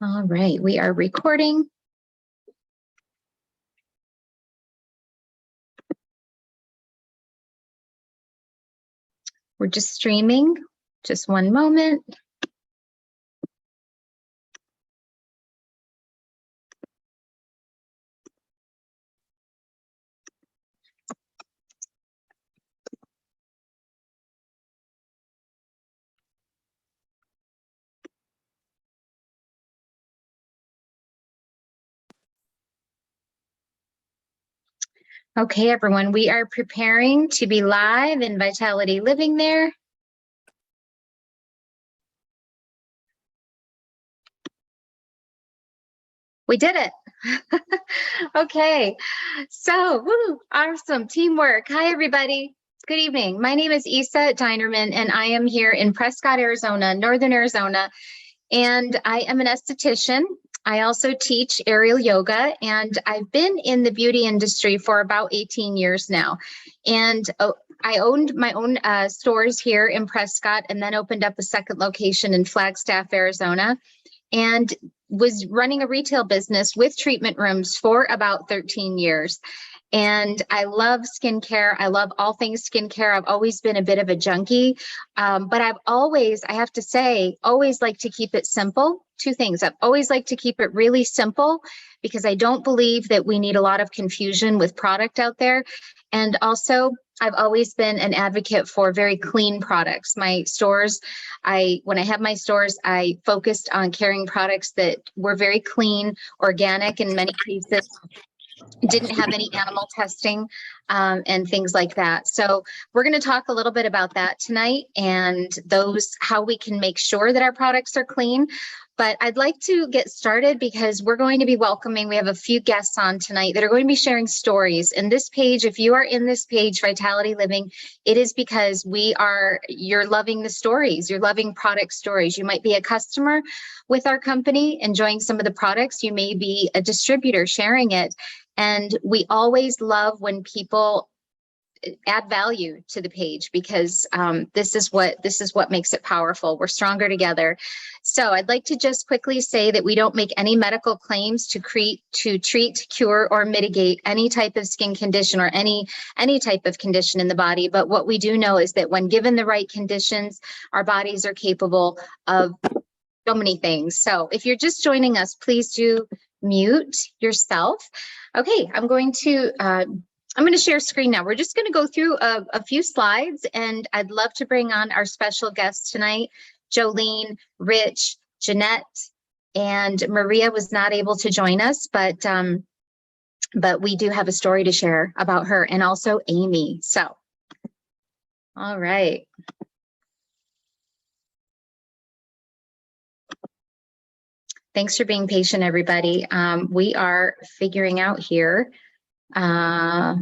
All right, we are recording. We're just streaming. Just one moment. Okay, everyone, we are preparing to be live in Vitality Living there. We did it. Okay, so awesome teamwork. Hi, everybody. Good evening. My name is Isa Dinerman, and I am here in Prescott, Arizona, Northern Arizona, and I am an esthetician. I also teach aerial yoga, and I've been in the beauty industry for about 18 years now. And I owned my own stores here in Prescott and then opened up a second location in Flagstaff, Arizona, and was running a retail business with treatment rooms for about 13 years. And I love skincare. I love all things skincare. I've always been a bit of a junkie, but I've always, I have to say, always like to keep it simple. Two things. I've always liked to keep it really simple because I don't believe that we need a lot of confusion with product out there. And also, I've always been an advocate for very clean products. My stores, when I have my stores, I focused on carrying products that were very clean, organic in many cases, didn't have any animal testing and things like that. So we're going to talk a little bit about that tonight and how we can make sure that our products are clean. But I'd like to get started because we're going to be we have a few guests on tonight that are going to be sharing stories. And this page, if you are in this page, Vitality Living, it is because you're loving the stories, you're loving product stories. You might be a customer with our company, enjoying some of the products. You may be a distributor sharing it. And we always love when people add value to the page because this is what makes it powerful. We're stronger together. So I'd like to just quickly say that we don't make any medical claims to treat, cure, or mitigate any type of skin condition or any type of condition in the body. But what we do know is that when given the right conditions, our bodies are capable of so many things. So if you're just joining us, please do mute yourself. Okay, I'm going to share screen now. We're just going to go through a few slides, and I'd love to bring on our special guests tonight, Jolene, Rich, Jeanette, and Maria was not able to join us, but we do have a story to share about her, and also Amy. So, all right. Thanks for being patient, everybody. We are figuring out here. All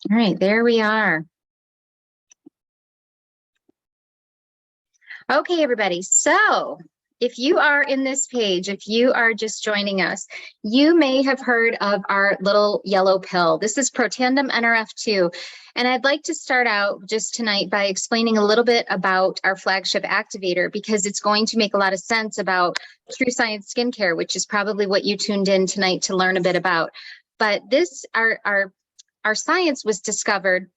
right, there we are. Okay, everybody. So if you are in this page, if you are just joining us, you may have heard of our little yellow pill. This is Protandim NRF2. And I'd like to start out just tonight by explaining a little bit about our flagship activator, because it's going to make a lot of sense about True Science Skincare, which is probably what you tuned in tonight to learn a bit about. But our science was discovered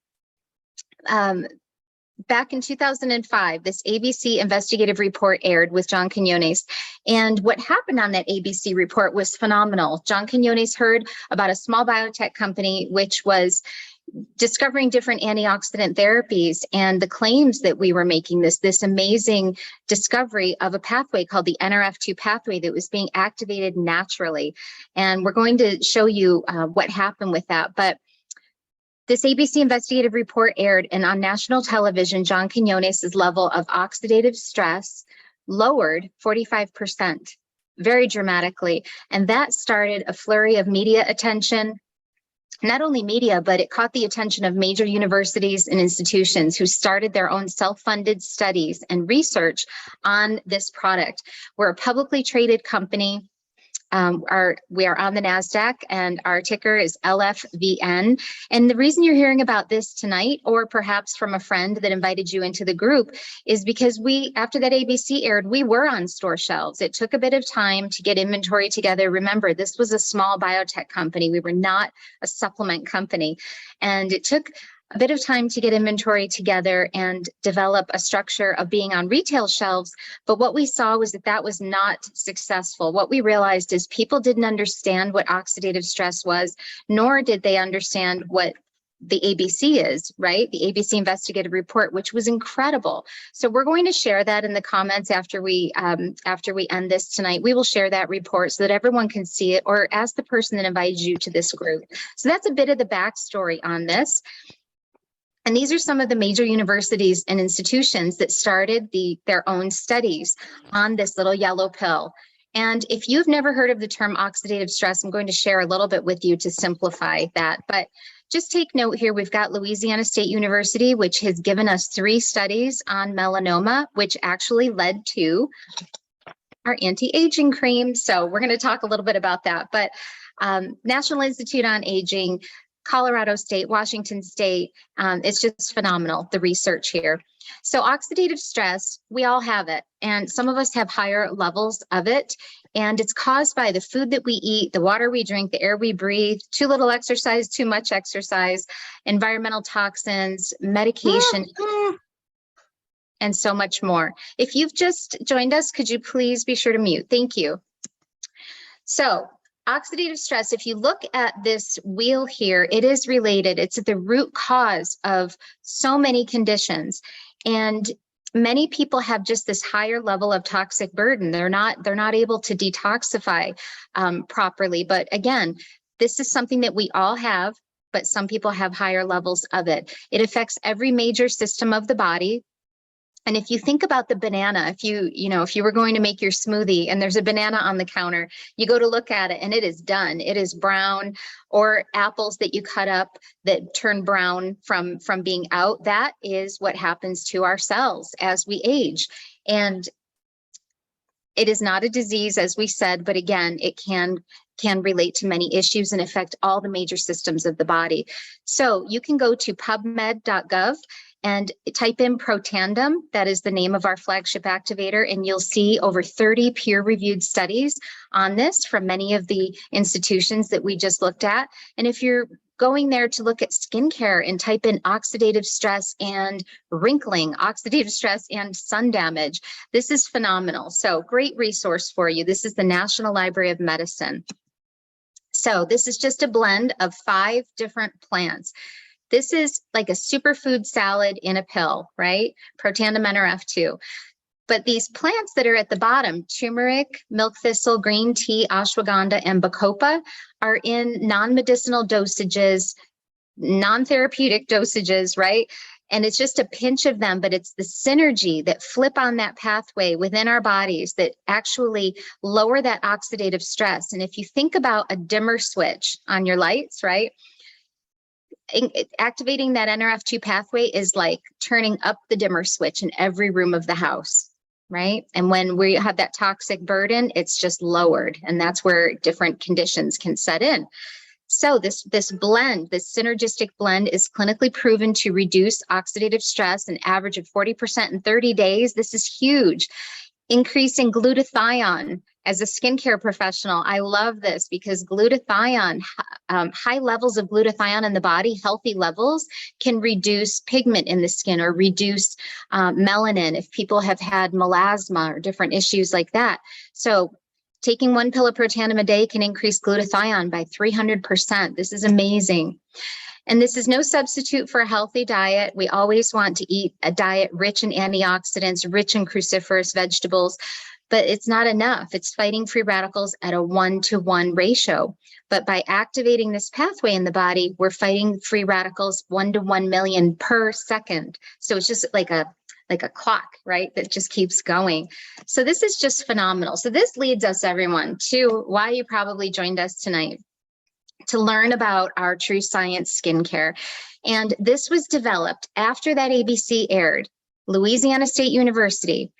back in 2005. This ABC investigative report aired with John Quinones. And what happened on that ABC report was phenomenal. John Quinones heard about a small biotech company which was discovering different antioxidant therapies, and the claims that we were making this amazing discovery of a pathway called the NRF2 pathway that was being activated naturally. And we're going to show you what happened with that. But this ABC investigative report aired, and on national television, John Quinones' level of oxidative stress lowered 45%, very dramatically. And that started a flurry of media attention. Not only media, but it caught the attention of major universities and institutions who started their own self-funded studies and research on this product. We're a publicly traded company. We are on the NASDAQ, and our ticker is LFVN. And the reason you're hearing about this tonight, or perhaps from a friend that invited you into the group, is because after that ABC aired, we were on store shelves. It took a bit of time to get inventory together. Remember, this was a small biotech company. We were not a supplement company. And it took a bit of time to get inventory together and develop a structure of being on retail shelves. But what we saw was that was not successful. What we realized is people didn't understand what oxidative stress was, nor did they understand what the ABC is, right? The ABC investigative report, which was incredible. So we're going to share that in the comments after we end this tonight. We will share that report so that everyone can see it, or ask the person that invited you to this group. So that's a bit of the backstory on this. And these are some of the major universities and institutions that started their own studies on this little yellow pill. And if you've never heard of the term oxidative stress, I'm going to share a little bit with you to simplify that. But just take note here, we've got Louisiana State University, which has given us 3 studies on melanoma, which actually led to our anti-aging cream. So we're going to talk a little bit about that. But National Institute on Aging, Colorado State, Washington State, it's just phenomenal, the research here. So oxidative stress, we all have it, and some of us have higher levels of it, and it's caused by the food that we eat, the water we drink, the air we breathe, too little exercise, too much exercise, environmental toxins, medication, and so much more. If you've just joined us, could you please be sure to mute? Thank you. So oxidative stress, if you look at this wheel here, it is related. It's the root cause of so many conditions. And many people have just this higher level of toxic burden. They're not able to detoxify properly. But again, this is something that we all have, but some people have higher levels of it. It affects every major system of the body. And if you think about the banana, if you were going to make your smoothie and there's a banana on the counter, you go to look at it and it is done. It is brown, or apples that you cut up that turn brown from being out. That is what happens to our cells as we age. And it is not a disease, as we said, but again, it can relate to many issues and affect all the major systems of the body. So you can go to pubmed.gov and type in Protandim, that is the name of our flagship activator, and you'll see over 30 peer-reviewed studies on this from many of the institutions that we just looked at. And if you're going there to look at skincare and type in oxidative stress and wrinkling, oxidative stress and sun damage, this is phenomenal. So great resource for you. This is the National Library of Medicine. So this is just a blend of 5 different plants. This is like a superfood salad in a pill, right? Protandim NRF2. But these plants that are at the bottom, turmeric, milk thistle, green tea, ashwagandha, and bacopa, are in non-medicinal dosages, non-therapeutic dosages, right? And it's just a pinch of them, but it's the synergy that flip on that pathway within our bodies that actually lower that oxidative stress. And if you think about a dimmer switch on your lights, right? Activating that NRF2 pathway is like turning up the dimmer switch in every room of the house, right? And when we have that toxic burden, it's just lowered, and that's where different conditions can set in. So this blend, this synergistic blend, is clinically proven to reduce oxidative stress an average of 40% in 30 days. This is huge. Increasing glutathione. As a skincare professional, I love this because glutathione, high levels of glutathione in the body, healthy levels, can reduce pigment in the skin or reduce melanin if people have had melasma or different issues like that. So taking 1 pill of Protandim a day can increase glutathione by 300%. This is amazing. And this is no substitute for a healthy diet. We always want to eat a diet rich in antioxidants, rich in cruciferous vegetables, but it's not enough. It's fighting free radicals at a 1-to-1 ratio. But by activating this pathway in the body, we're fighting free radicals 1 to 1 million per second. So it's just like a clock, right? That just keeps going. So this is just phenomenal. So this leads us, everyone, to why you probably joined us tonight, to learn about our True Science skincare. And this was developed after that ABC aired. Louisiana State University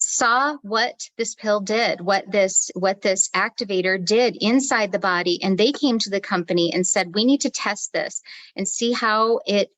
saw what this pill did, what this activator did inside the body, and they came to the company and said, we need to test this and see how it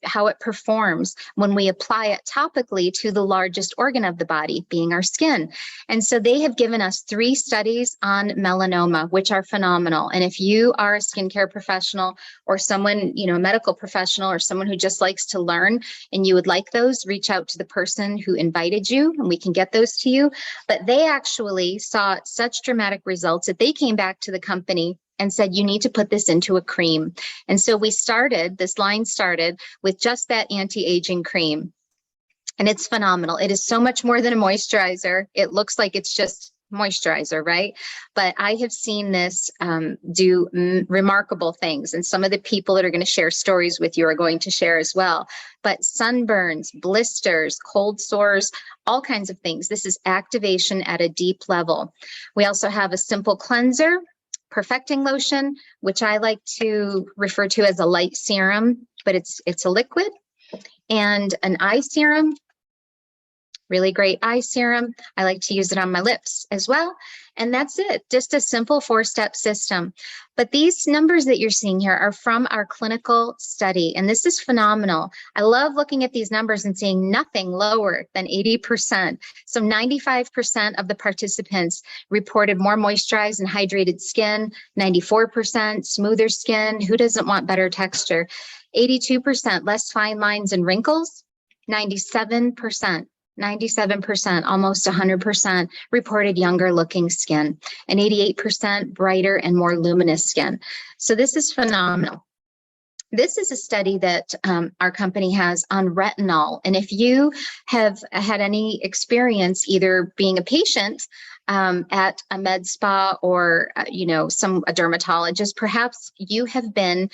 performs when we apply it topically to the largest organ of the body, being our skin. And so they have given us 3 studies on melanoma, which are phenomenal. And if you are a skincare professional or someone, a medical professional or someone who just likes to learn and you would like those, reach out to the person who invited you and we can get those to you. But they actually saw such dramatic results that they came back to the company and said, you need to put this into a cream. And so this line started with just that anti-aging cream. And it's phenomenal. It is so much more than a moisturizer. It looks like it's just moisturizer, right? But I have seen this do remarkable things. And some of the people that are going to share stories with you are going to share as well. But sunburns, blisters, cold sores, all kinds of things. This is activation at a deep level. We also have a simple cleanser, perfecting lotion, which I like to refer to as a light serum, but it's a liquid, and an eye serum. Really great eye serum. I like to use it on my lips as well. And that's it, just a simple 4-step system. But these numbers that you're seeing here are from our clinical study, and this is phenomenal. I love looking at these numbers and seeing nothing lower than 80%. So 95% of the participants reported more moisturized and hydrated skin, 94% smoother skin. Who doesn't want better texture? 82% less fine lines and wrinkles, 97%, almost 100% reported younger looking skin, and 88% brighter and more luminous skin. So this is phenomenal. This is a study that our company has on retinol. And if you have had any experience either being a patient at a med spa or, a dermatologist, perhaps you have been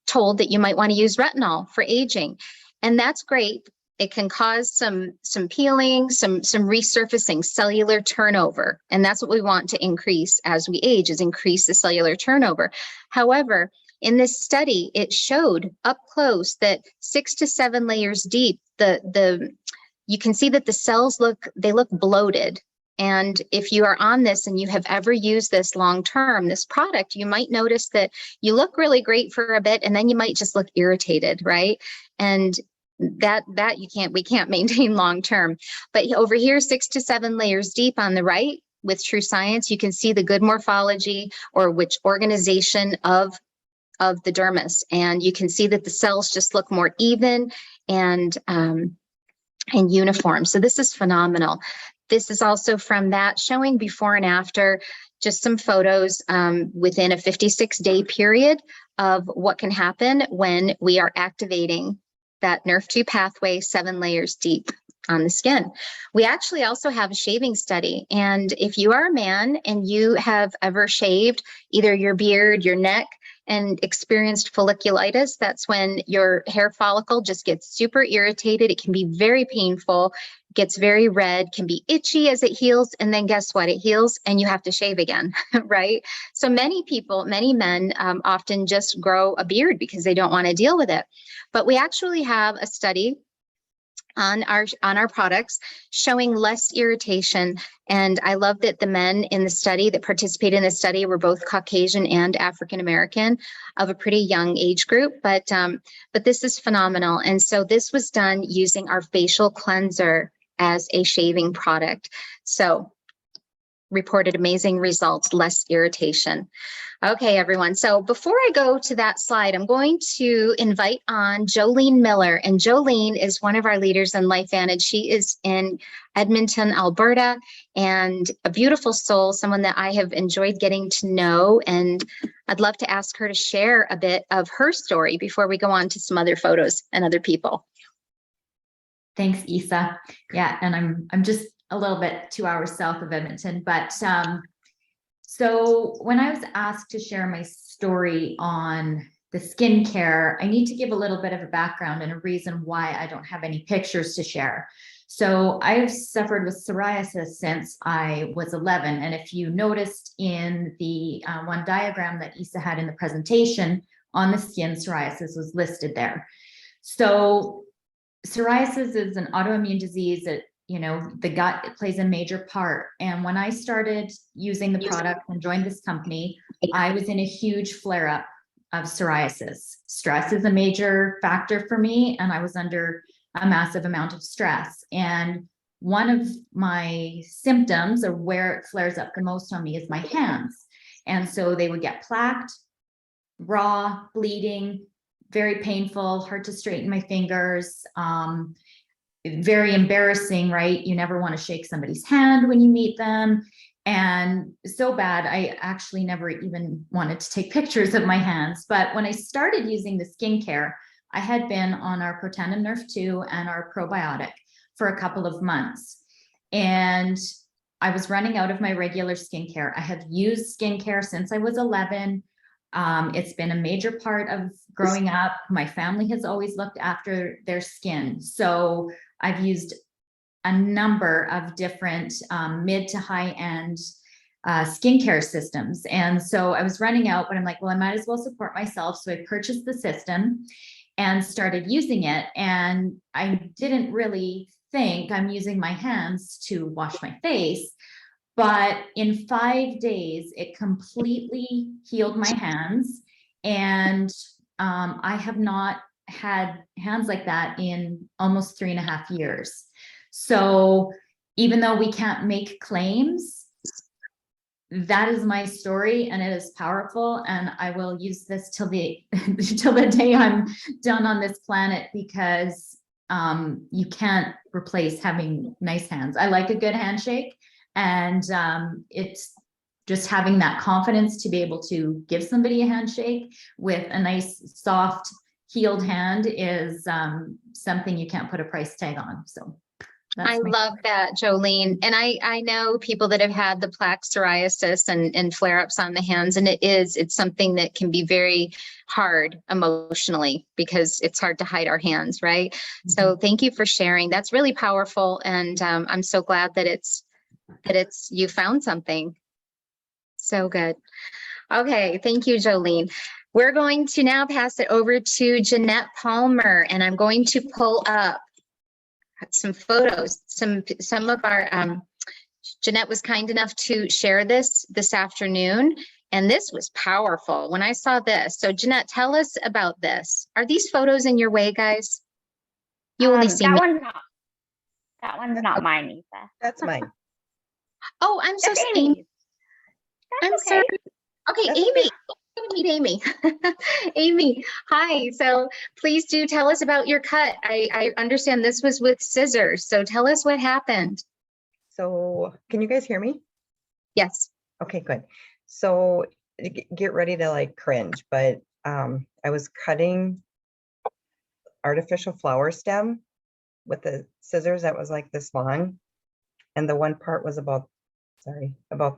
told that you might want to use retinol for aging. And that's great. It can cause some peeling, some resurfacing, cellular turnover. And that's what we want to increase as we age, is increase the cellular turnover. However, in this study, it showed up close that 6 to 7 layers deep, you can see that the cells look bloated. And if you are on this and you have ever used this long term, this product, you might notice that you look really great for a bit and then you might just look irritated, right? And that we can't maintain long term. But over here, 6 to 7 layers deep on the right with True Science, you can see the good morphology or which organization of the dermis. And you can see that the cells just look more even and uniform. So this is phenomenal. This is also from that, showing before and after, just some photos within a 56-day period of what can happen when we are activating that NRF2 pathway 7 layers deep on the skin. We actually also have a shaving study. And if you are a man and you have ever shaved either your beard, your neck, and experienced folliculitis, that's when your hair follicle just gets super irritated. It can be very painful, gets very red, can be itchy as it heals. And then guess what? It heals and you have to shave again, right? So many men often just grow a beard because they don't want to deal with it. But we actually have a study on our products showing less irritation. And I love that the men in the study that participated in the study were both Caucasian and African American, of a pretty young age group, but this is phenomenal. And so this was done using our facial cleanser as a shaving product. So reported amazing results, less irritation. Okay, everyone. So before I go to that slide, I'm going to invite on Jolene Miller. And Jolene is one of our leaders in LifeVantage. She is in Edmonton, Alberta, and a beautiful soul, someone that I have enjoyed getting to know. And I'd love to ask her to share a bit of her story before we go on to some other photos and other people. Thanks, Isa. Yeah, and I'm just a little bit 2 hours south of Edmonton, but so when I was asked to share my story on the skincare, I need to give a little bit of a background and a reason why I don't have any pictures to share. So I've suffered with psoriasis since I was 11. And if you noticed in the one diagram that Isa had in the presentation on the skin, psoriasis was listed there. So psoriasis is an autoimmune disease that you know, the gut plays a major part. And when I started using the product and joined this company, I was in a huge flare up of psoriasis. Stress is a major factor for me, and I was under a massive amount of stress. And one of my symptoms, or where it flares up the most on me, is my hands. And so they would get plaqued, raw, bleeding, very painful, hard to straighten my fingers. Very embarrassing, right? You never want to shake somebody's hand when you meet them. And so bad, I actually never even wanted to take pictures of my hands. But when I started using the skincare, I had been on our Protandim Nerf 2 and our probiotic for a couple of months. And I was running out of my regular skincare. I have used skincare since I was 11. It's been a major part of growing up. My family has always looked after their skin. So I've used a number of different mid to high end skincare systems. And so I was running out, but I'm like, well, I might as well support myself. So I purchased the system and started using it. And I didn't really think I'm using my hands to wash my face. But in 5 days, it completely healed my hands. And I have not had hands like that in almost 3.5 years. So even though we can't make claims, that is my story, and it is powerful. And I will use this till the till the day I'm done on this planet, because you can't replace having nice hands. I like a good handshake. And it's just having that confidence to be able to give somebody a handshake with a nice, soft, healed hand is something you can't put a price tag on. So I love that, Jolene. And I know people that have had the plaque psoriasis and flare-ups on the hands, and it's something that can be very hard emotionally, because it's hard to hide our hands, right? Mm-hmm. So thank you for sharing. That's really powerful. And I'm so glad that you found something. So good. Okay. Thank you, Jolene. We're going to now pass it over to Jeanette Palmer, and I'm going to pull up some photos. Some of our, Jeanette was kind enough to share this afternoon, and this was powerful when I saw this. So Jeanette, tell us about this. Are these photos in your way, guys? You only see that one's not mine, Eva. That's mine. Oh, I'm so sorry. I'm okay. sorry. Okay, that's Amy. Meet Amy. Amy, hi. So please do tell us about your cut. I understand this was with scissors. So tell us what happened. So can you guys hear me? Yes. Okay, good. So get ready to like cringe, but I was cutting artificial flower stem with the scissors that was like this long. And the one part was about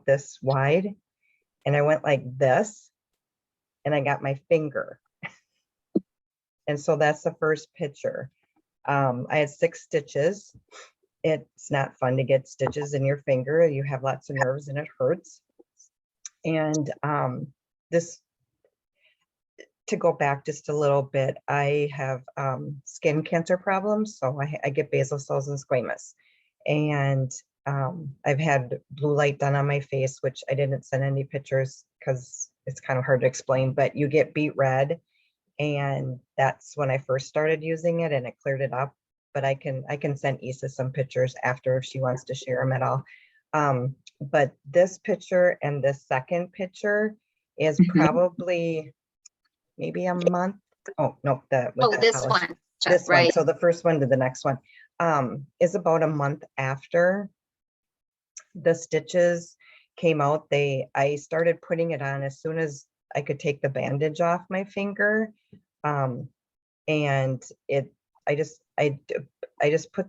this wide. And I went like this, and I got my finger. And so that's the first picture. I had 6 stitches. It's not fun to get stitches in your finger. You have lots of nerves and it hurts. And this, to go back just a little bit, I have skin cancer problems. So I get basal cells and squamous. And I've had blue light done on my face, which I didn't send any pictures because it's kind of hard to explain, but you get beet red. And that's when I first started using it, and it cleared it up. But I can send Issa some pictures after if she wants to share them at all. But this picture and this second picture is probably maybe a month. Oh, no, this one. This right. one. So the first one to the next one is about a month after the stitches came out. I started putting it on as soon as I could take the bandage off my finger. And I just put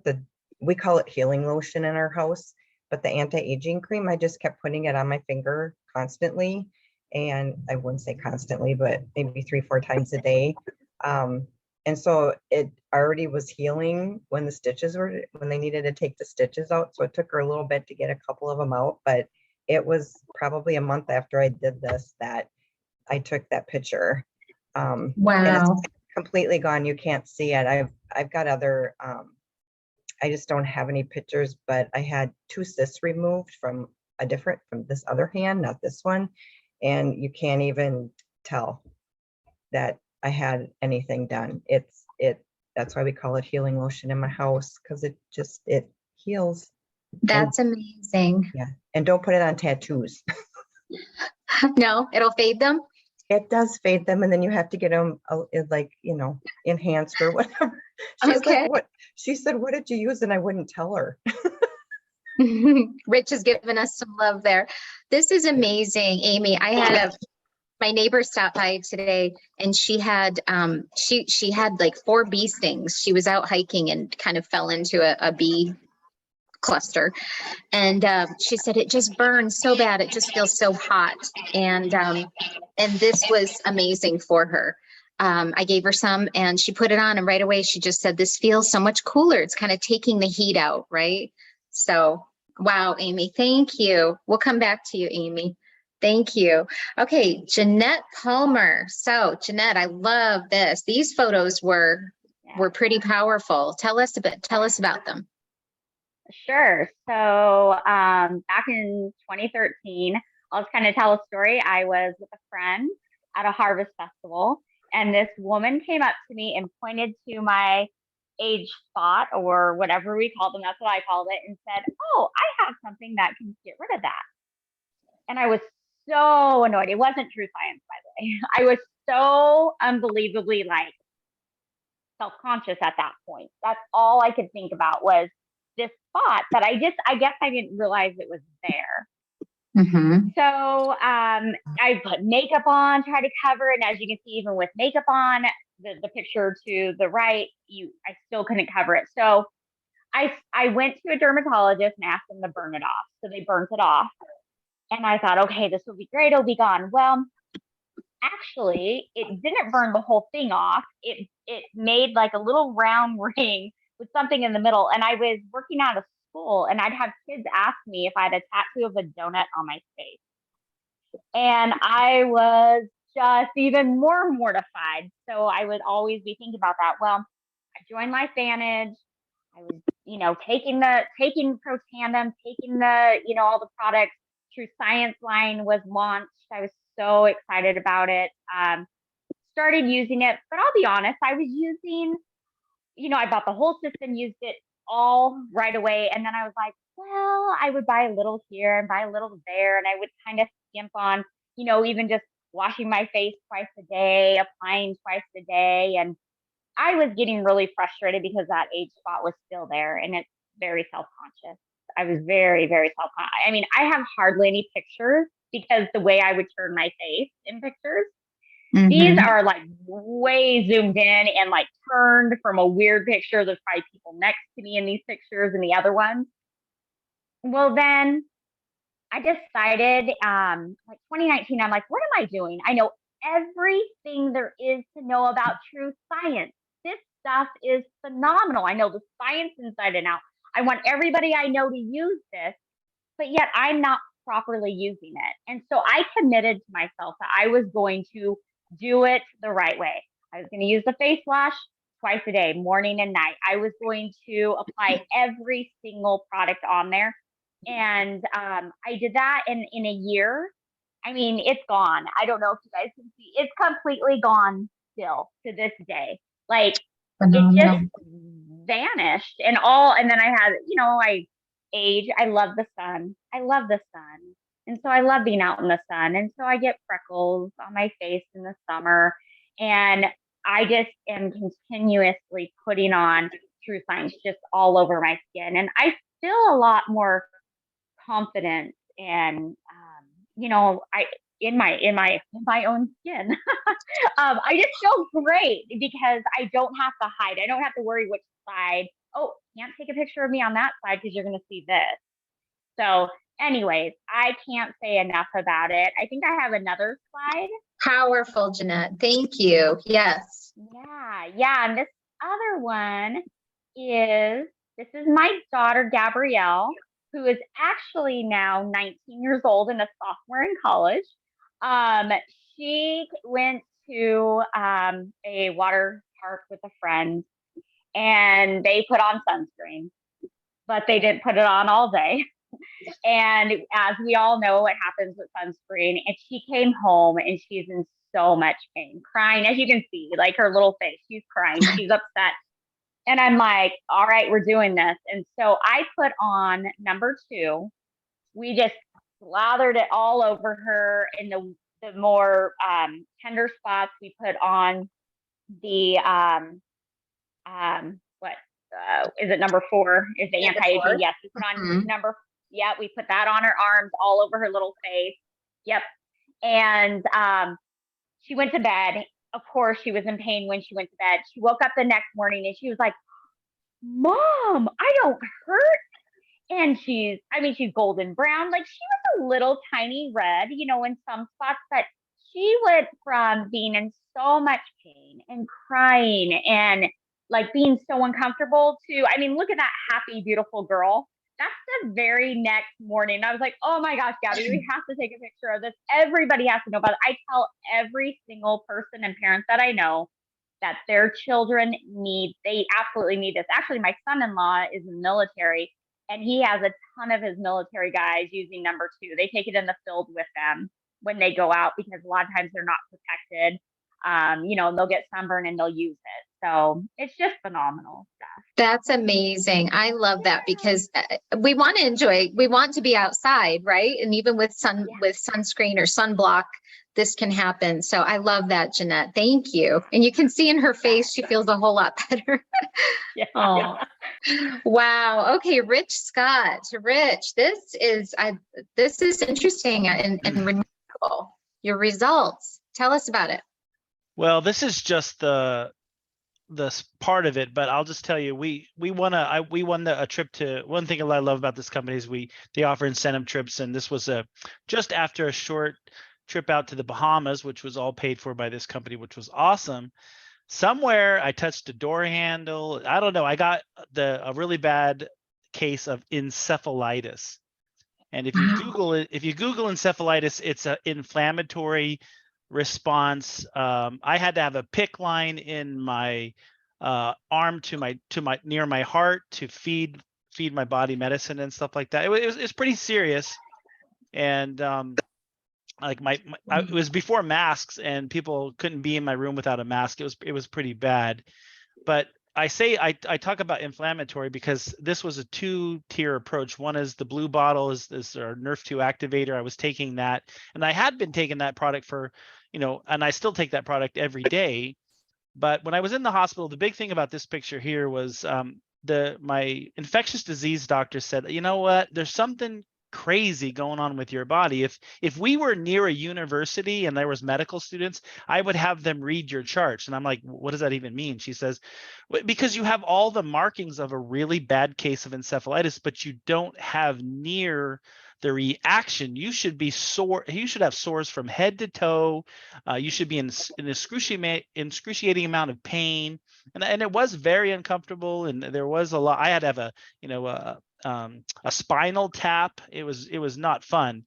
we call it healing lotion in our house, but the anti-aging cream, I just kept putting it on my finger constantly. And I wouldn't say constantly, but maybe 3-4 times a day. And so it already was healing when they needed to take the stitches out. So it took her a little bit to get a couple of them out, but it was probably a month after I did this that I took that picture. Wow. And it's completely gone. You can't see it. I've got other I just don't have any pictures, but I had 2 cysts removed from from this other hand, not this one. And you can't even tell that I had anything done. That's why we call it healing lotion in my house, because it heals. That's amazing. Yeah. And don't put it on tattoos. No, it'll fade them. It does fade them, and then you have to get them like, enhanced or whatever. She's Okay. like, what? She said, what did you use? And I wouldn't tell her. Rich has given us some love there. This is amazing, Amy. I had my neighbor stopped by today, and she had she had like 4 bee stings. She was out hiking and kind of fell into a bee cluster, and she said it just burns so bad. It just feels so hot, and this was amazing for her. I gave her some, and she put it on, and right away she just said, "This feels so much cooler. It's kind of taking the heat out, right?" So, wow, Amy, thank you. We'll come back to you, Amy. Thank you. Okay, Jeanette Palmer. So, Jeanette, I love this. These photos were pretty powerful. Tell us about them. Sure. So back in 2013, I'll just kind of tell a story. I was with a friend at a harvest festival, and this woman came up to me and pointed to my age spot, or whatever we called them. That's what I called it, and said, "Oh, I have something that can get rid of that." And I was so annoyed. It wasn't true science, by the way. I was so unbelievably like self-conscious at that point. That's all I could think about was this spot that I guess I didn't realize it was there. Mm-hmm. So I put makeup on, try to cover it. And as you can see, even with makeup on, the picture to the right, I still couldn't cover it. So I went to a dermatologist and asked them to burn it off. So they burnt it off. And I thought, okay, this will be great. It'll be gone. Well, actually, it didn't burn the whole thing off. It made like a little round ring with something in the middle. And I was working out of school, and I'd have kids ask me if I had a tattoo of a donut on my face. And I was just even more mortified. So I would always be thinking about that. Well, I joined Life Vantage. I was, taking Protandim, taking all the products. True Science line was launched. I was so excited about it. Started using it, but I'll be honest, I was using, I bought the whole system, used it all right away. And then I was like, well, I would buy a little here and buy a little there. And I would kind of skimp on, even just washing my face twice a day, applying twice a day. And I was getting really frustrated because that age spot was still there, and it's very self-conscious. I was very, very self-conscious. I mean, I have hardly any pictures because the way I would turn my face in pictures, these are like way zoomed in and like turned from a weird picture. There's probably people next to me in these pictures and the other ones. Well, then I decided, like 2019, I'm like, what am I doing? I know everything there is to know about true science. This stuff is phenomenal. I know the science inside and out. I want everybody I know to use this, but yet I'm not properly using it. And so I committed to myself that I was going to do it the right way. I was going to use the face wash twice a day, morning and night. I was going to apply every single product on there. And I did that in a year. I mean, it's gone. I don't know if you guys can see. It's completely gone still to this day. Like, it just vanished. And then I had, I age. I love the sun. I love the sun. And so I love being out in the sun. And so I get freckles on my face in the summer. And I just am continuously putting on True Science just all over my skin. And I feel a lot more confident and I in my own skin. I just feel great because I don't have to hide. I don't have to worry which side. Oh, can't take a picture of me on that side because you're going to see this. So anyways, I can't say enough about it. I think I have another slide. Powerful, Jeanette. Thank you. Yes. Yeah. And this other one this is my daughter, Gabrielle, who is actually now 19 years old and a sophomore in college. She went to a water park with a friend, and they put on sunscreen. but they didn't put it on all day. And as we all know what happens with sunscreen, and she came home and she's in so much pain, crying, as you can see, like her little face, she's crying, she's upset. And I'm like, all right, we're doing this. And so I put on number 2. We just slathered it all over her. In the more tender spots, we put on the what is it, number 4 is the anti-aging. Yes, we put on number, yeah, we put that on her arms, all over her little face. Yep. And she went to bed. Of course, she was in pain when she went to bed. She woke up the next morning and she was like, Mom, I don't hurt. And she's golden brown. Like, she was a little tiny red, in some spots, but she went from being in so much pain and crying and like being so uncomfortable to, look at that happy, beautiful girl. That's the very next morning. I was like, oh my gosh, Gabby, we have to take a picture of this. Everybody has to know about it. I tell every single person and parent that I know that their children they absolutely need this. Actually, my son-in-law is in the military, and he has a ton of his military guys using number 2. They take it in the field with them when they go out, because a lot of times they're not protected. And they'll get sunburned and they'll use it. So it's just phenomenal stuff. That's amazing. I love that, because we want to be outside, right? And even with with sunscreen or sunblock, this can happen. So I love that, Jeanette. Thank you. And you can see in her face, she feels a whole lot better. Yeah. Oh, wow. Okay. Rich Scott. Rich, this is interesting and remarkable. Your results. Tell us about it. Well, this is just the part of it, but I'll just tell you, we won a trip to, one thing I love about this company is they offer incentive trips, and this was just after a short trip out to the Bahamas, which was all paid for by this company, which was awesome. Somewhere I touched a door handle. I don't know. I got a really bad case of encephalitis. And if you Google it, if you Google encephalitis, it's an inflammatory response. I had to have a PICC line in my arm to my near my heart to feed my body medicine and stuff like that. It was pretty serious. And like it was before masks, and people couldn't be in my room without a mask. It was pretty bad. But I talk about inflammatory because this was a 2-tier approach. One is the blue bottle is our Nerf 2 activator. I was taking that, and I had been taking that product for, and I still take that product every day. But when I was in the hospital, the big thing about this picture here was my infectious disease doctor said, you know what, there's something crazy going on with your body. If we were near a university and there was medical students, I would have them read your charts. And I'm like, what does that even mean? She says, because you have all the markings of a really bad case of encephalitis, but you don't have near the reaction. You should be sore. You should have sores from head to toe. You should be in an excruciating amount of pain. And it was very uncomfortable. And there was a lot. I had to have a spinal tap. It was not fun.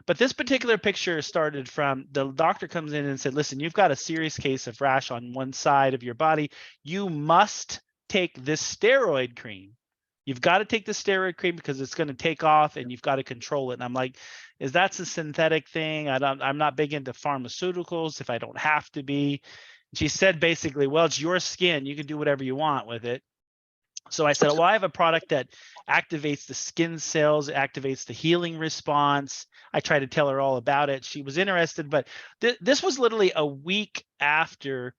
But this particular picture started from the doctor comes in and said, listen, you've got a serious case of rash on one side of your body. You must take this steroid cream. You've got to take the steroid cream because it's going to take off and you've got to control it. And I'm like, is that a synthetic thing? I'm not big into pharmaceuticals if I don't have to be. She said basically, well, it's your skin. You can do whatever you want with it. So I said, well, I have a product that activates the skin cells, activates the healing response. I tried to tell her all about it. She was interested, but this was literally a week after.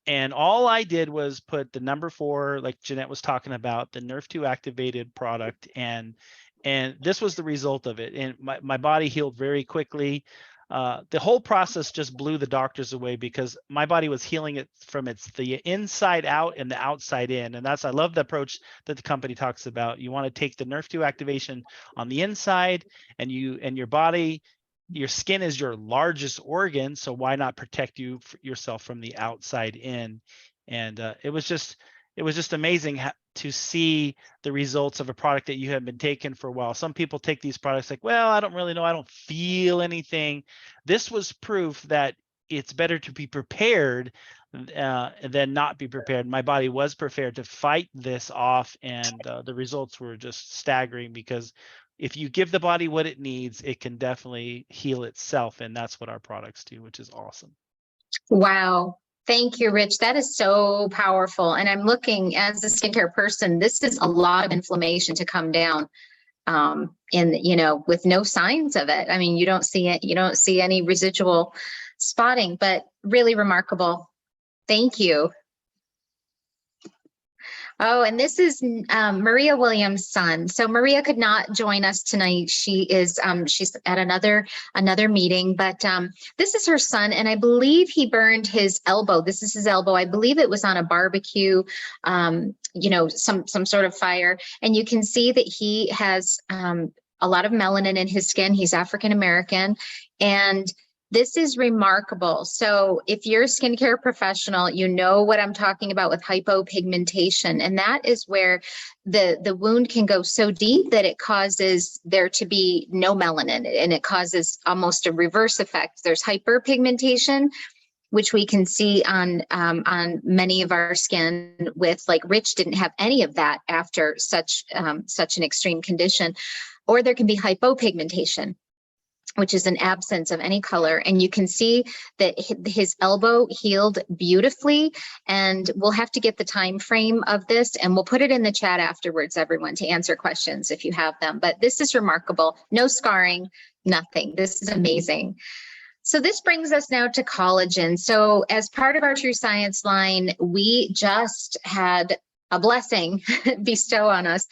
And all I did was put the number 4, like Jeanette was talking about, the Nerf 2 activated product. And this was the result of it. And my body healed very quickly. The whole process just blew the doctors away because my body was healing it from the inside out and the outside in. And I love the approach that the company talks about. You want to take the Nerf 2 activation on the inside, and your body, your skin is your largest organ. So why not protect yourself from the outside in? And it was just amazing to see the results of a product that you have been taking for a while. Some people take these products like, well, I don't really know. I don't feel anything. This was proof that it's better to be prepared than not be prepared. My body was prepared to fight this off, and the results were just staggering, because if you give the body what it needs, it can definitely heal itself, and that's what our products do, which is awesome. Wow. Thank you, Rich. That is so powerful. And I'm looking, as a skincare person, this is a lot of inflammation to come down. With no signs of it. I mean, you don't see it, you don't see any residual spotting, but really remarkable. Thank you. Oh, and this is Maria Williams' son. So Maria could not join us tonight. She's at another meeting, but this is her son, and I believe he burned his elbow. This is his elbow. I believe it was on a barbecue, some sort of fire, and you can see that he has a lot of melanin in his skin. He's African American, and this is remarkable. So if you're a skincare professional, you know what I'm talking about with hypopigmentation. And that is where the wound can go so deep that it causes there to be no melanin, and it causes almost a reverse effect. There's hyperpigmentation, which we can see on many of our skin with, like Rich didn't have any of that after such an extreme condition. Or there can be hypopigmentation, which is an absence of any color. And you can see that his elbow healed beautifully. And we'll have to get the time frame of this, and we'll put it in the chat afterwards, everyone, to answer questions if you have them. But this is remarkable. No scarring, nothing. This is amazing. So this brings us now to collagen. So as part of our True Science line, we just had a blessing bestow on us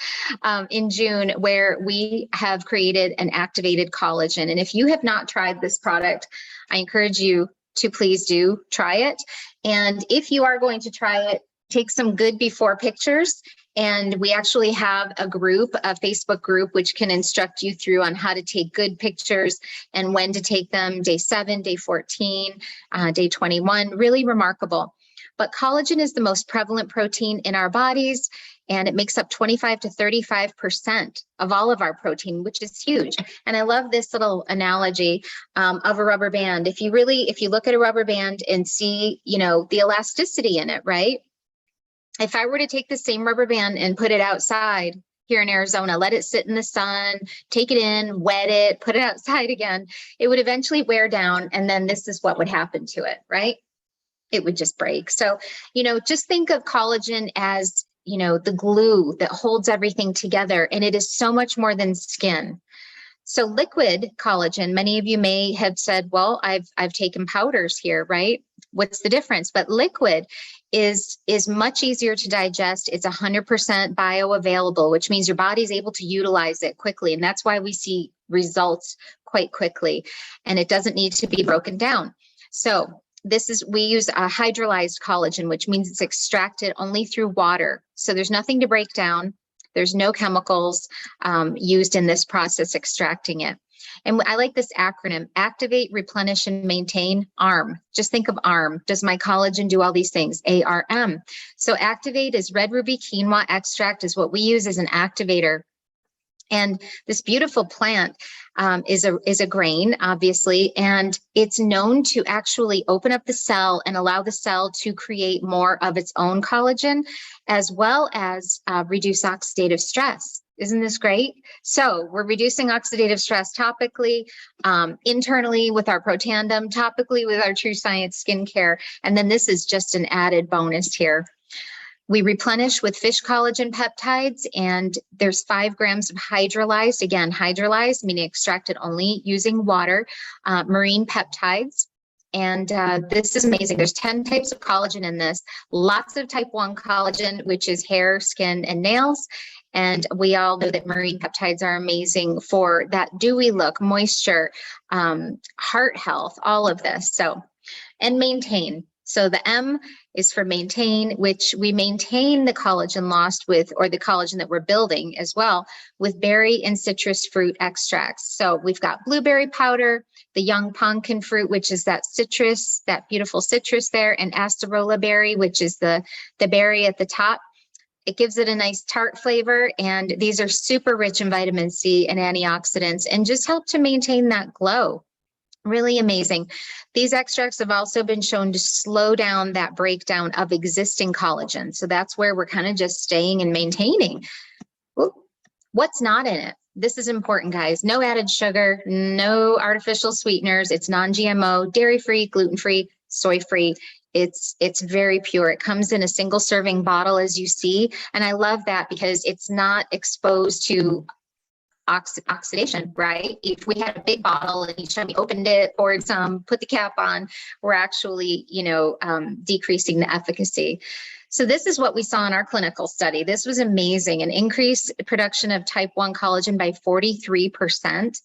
in June, where we have created an activated collagen. And if you have not tried this product, I encourage you to please do try it. And if you are going to try it, take some good before pictures. And we actually have a Facebook group, which can instruct you through on how to take good pictures and when to take them, day 7, day 14, day 21, really remarkable. But collagen is the most prevalent protein in our bodies, and it makes up 25 to 35% of all of our protein, which is huge. And I love this little analogy of a rubber band. If you look at a rubber band and see, the elasticity in it, right? If I were to take the same rubber band and put it outside here in Arizona, let it sit in the sun, take it in, wet it, put it outside again, it would eventually wear down. And then this is what would happen to it, right? It would just break. So, just think of collagen as, the glue that holds everything together. And it is so much more than skin. So liquid collagen, many of you may have said, well, I've taken powders here, right? What's the difference? But liquid is much easier to digest. It's 100% bioavailable, which means your body's able to utilize it quickly. And that's why we see results quite quickly. And it doesn't need to be broken down. So we use a hydrolyzed collagen, which means it's extracted only through water. So there's nothing to break down. There's no chemicals used in this process extracting it. And I like this acronym: Activate, Replenish, and Maintain, ARM. Just think of ARM. Does my collagen do all these things? ARM. So Activate is red ruby quinoa extract is what we use as an activator. And this beautiful plant is a grain, obviously, and it's known to actually open up the cell and allow the cell to create more of its own collagen, as well as reduce oxidative stress. Isn't this great? So we're reducing oxidative stress topically, internally with our Protandim, topically with our True Science skincare, and then this is just an added bonus here. We replenish with fish collagen peptides, and there's 5 grams of hydrolyzed, again, hydrolyzed, meaning extracted only using water, marine peptides. And this is amazing. There's 10 types of collagen in this, lots of type 1 collagen, which is hair, skin, and nails. And we all know that marine peptides are amazing for that dewy look, moisture, heart health, all of this. So, and maintain. So the M is for maintain, which we maintain the collagen lost with, or the collagen that we're building as well, with berry and citrus fruit extracts. So we've got blueberry powder, the young pumpkin fruit, which is that citrus, that beautiful citrus there, and acerola berry, which is the berry at the top. It gives it a nice tart flavor, and these are super rich in vitamin C and antioxidants, and just help to maintain that glow. Really amazing. These extracts have also been shown to slow down that breakdown of existing collagen. So that's where we're kind of just staying and maintaining. Ooh, what's not in it? This is important, guys. No added sugar, no artificial sweeteners. It's non-GMO, dairy-free, gluten-free, soy-free. It's very pure. It comes in a single serving bottle, as you see. And I love that because it's not exposed to oxidation, right? If we had a big bottle and each time we opened it, poured some, put the cap on, we're actually, decreasing the efficacy. So this is what we saw in our clinical study. This was amazing. An increased production of type 1 collagen by 43%.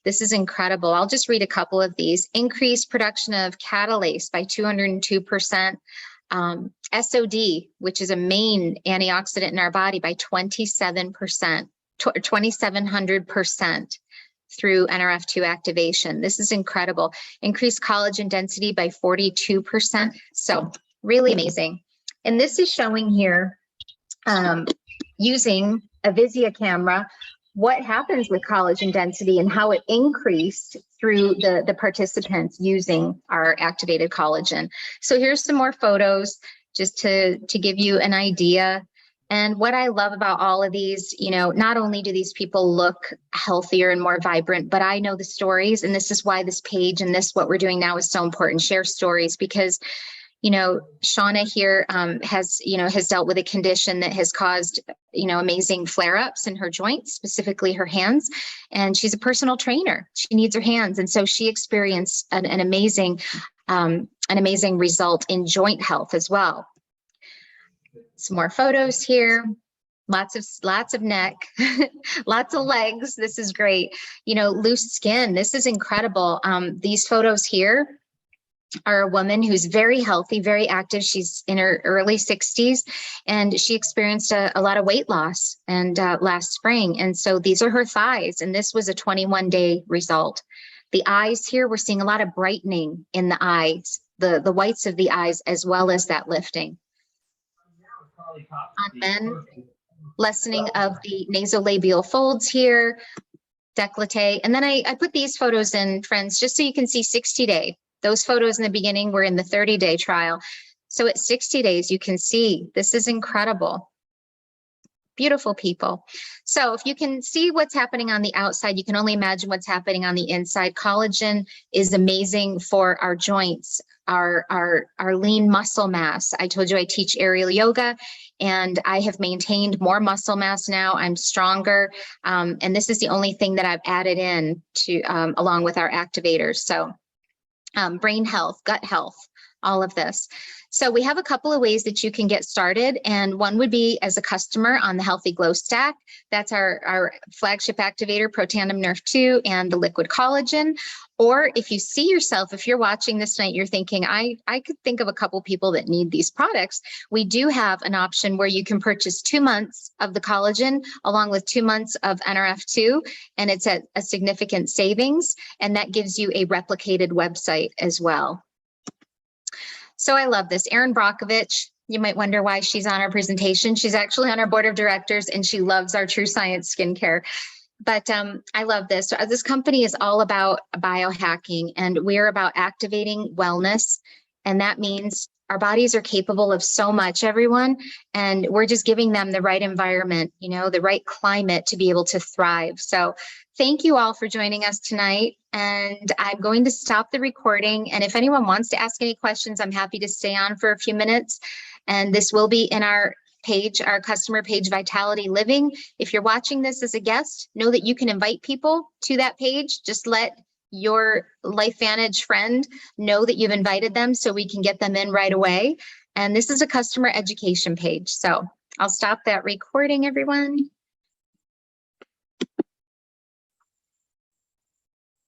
This is incredible. I'll just read a couple of these. Increased production of catalase by 202%. SOD, which is a main antioxidant in our body, by 27%. 2,700% through NRF2 activation. This is incredible. Increased collagen density by 42%. So really amazing. And this is showing here using a Vizia camera, what happens with collagen density and how it increased through the participants using our activated collagen. So here's some more photos just to give you an idea. And what I love about all of these, not only do these people look healthier and more vibrant, but I know the stories. And this is why this page and what we're doing now is so important. Share stories because, Shauna here has dealt with a condition that has caused, amazing flare-ups in her joints, specifically her hands. And she's a personal trainer. She needs her hands. And so she experienced an amazing result in joint health as well. Some more photos here. Lots of neck, lots of legs. This is great. Loose skin. This is incredible. These photos here are a woman who's very healthy, very active. She's in her early 60s, and she experienced a lot of weight loss and last spring. And so these are her thighs, and this was a 21-day result. The eyes here, we're seeing a lot of brightening in the eyes, the whites of the eyes, as well as that lifting. On men, lessening of the nasolabial folds here, décolleté. And then I put these photos in, friends, just so you can see 60-day. Those photos in the beginning were in the 30-day trial. So at 60 days, you can see this is incredible. Beautiful people. So if you can see what's happening on the outside, you can only imagine what's happening on the inside. Collagen is amazing for our joints, our lean muscle mass. I told you I teach aerial yoga, and I have maintained more muscle mass now. I'm stronger. And this is the only thing that I've added in to along with our activators. So brain health, gut health, all of this. So we have a couple of ways that you can get started. And one would be as a customer on the Healthy Glow Stack. That's our flagship activator, Protandim Nerf 2 and the liquid collagen. Or if you see yourself, if you're watching this tonight, you're thinking, I could think of a couple people that need these products. We do have an option where you can purchase 2 months of the collagen along with 2 months of NRF2, and it's at a significant savings. And that gives you a replicated website as well. So I love this. Erin Brockovich, you might wonder why she's on our presentation. She's actually on our board of directors, and she loves our True Science skincare. But I love this. So this company is all about biohacking, and we're about activating wellness. And that means our bodies are capable of so much, everyone. And we're just giving them the right environment, the right climate to be able to thrive. So thank you all for joining us tonight. And I'm going to stop the recording. And if anyone wants to ask any questions, I'm happy to stay on for a few minutes. And this will be in our page, our customer page, Vitality Living. If you're watching this as a guest, know that you can invite people to that page. Just let your LifeVantage friend know that you've invited them so we can get them in right away. And this is a customer education page. So I'll stop that recording, everyone.